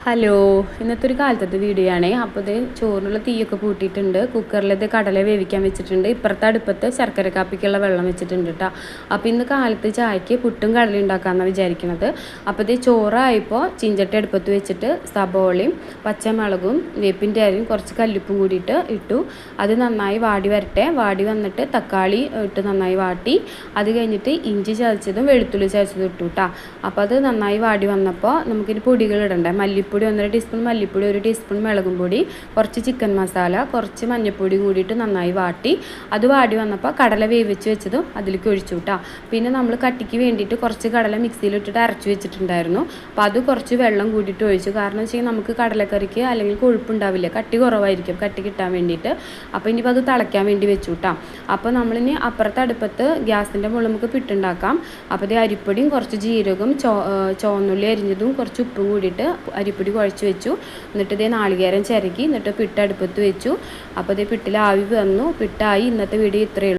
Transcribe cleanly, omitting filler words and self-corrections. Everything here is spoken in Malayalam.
ഹലോ, ഇന്നത്തെ ഒരു കാലത്തെ വീഡിയോ ആണേ. അപ്പോൾ ഇത് ചോറിനുള്ള തീയൊക്കെ പൂട്ടിയിട്ടുണ്ട്. കുക്കറിൽ ഇത് കടല വേവിക്കാൻ വെച്ചിട്ടുണ്ട്. ഇപ്പുറത്തെ അടുപ്പത്ത് ശർക്കര കാപ്പിക്കുള്ള വെള്ളം വെച്ചിട്ടുണ്ട് കേട്ടോ. അപ്പോൾ ഇന്ന് കാലത്ത് ചായക്ക് പുട്ടും കടല ഉണ്ടാക്കാമെന്നാണ് വിചാരിക്കുന്നത്. അപ്പോൾ ഇത് ചോറായപ്പോൾ ചീഞ്ചട്ടി അടുപ്പത്ത് വെച്ചിട്ട് സബോളയും പച്ചമുളകും വേപ്പിൻ്റെ അരിയും കുറച്ച് കല്ലുപ്പും കൂടിയിട്ട് ഇട്ടു. അത് നന്നായി വാടി വരട്ടെ. വാടി വന്നിട്ട് തക്കാളി ഇട്ട് നന്നായി വാട്ടി, അത് കഴിഞ്ഞിട്ട് ഇഞ്ചി ചതച്ചതും വെളുത്തുള്ളി ചതച്ചതും ഇട്ടു കേട്ടോ. അപ്പോൾ അത് നന്നായി വാടി വന്നപ്പോൾ നമുക്കിനി പൊടികൾ ഇടണ്ടേ. മല്ലിപ്പൊടി 1.5 ടീസ്പൂൺ മല്ലിപ്പൊടി, 1 ടീസ്പൂൺ മുളകും പൊടി, കുറച്ച് ചിക്കൻ മസാല, കുറച്ച് മഞ്ഞൾപ്പൊടി കൂടിയിട്ട് നന്നായി വാട്ടി. അത് വാടി വന്നപ്പോൾ കടല വേവിച്ച് വെച്ചതും അതിലേക്ക് ഒഴിച്ചു കേട്ടോ. പിന്നെ നമ്മൾ കട്ടിക്ക് വേണ്ടിയിട്ട് കുറച്ച് കടല മിക്സിയിലിട്ടിട്ട് അരച്ച് വെച്ചിട്ടുണ്ടായിരുന്നു. അപ്പോൾ അത് കുറച്ച് വെള്ളം കൂടിയിട്ട് ഒഴിച്ചു. കാരണം വെച്ച് കഴിഞ്ഞാൽ നമുക്ക് കടലക്കറിക്ക് അല്ലെങ്കിൽ കൊഴുപ്പുണ്ടാവില്ല, കട്ടി കുറവായിരിക്കും, കട്ടി കിട്ടാൻ വേണ്ടിയിട്ട്. അപ്പോൾ ഇനിയിപ്പോൾ അത് തിളയ്ക്കാൻ വേണ്ടി വെച്ചു കേട്ടോ. അപ്പോൾ നമ്മളിനി അപ്പുറത്തെ അടുപ്പത്ത് ഗ്യാസിൻ്റെ മുകളിൽ നമുക്ക് പിട്ടുണ്ടാക്കാം. അപ്പോൾ ഇത് അരിപ്പൊടിയും കുറച്ച് ജീരകവും ചുവന്നുള്ളി അരിഞ്ഞതും കുറച്ച് ഉപ്പും കൂടിയിട്ട് അരിപ്പൊടി കുഴച്ച് വെച്ചു. എന്നിട്ട് ഇതേ നാളികേരം ചിരകി എന്നിട്ട് പിട്ട് അടുപ്പത്ത് വെച്ചു. അപ്പോൾ ഇതേ പിട്ടിൽ ആവി വന്നു. പിട്ടായി. ഇന്നത്തെ വീഡിയോ ഇത്രയേ ഉള്ളൂ.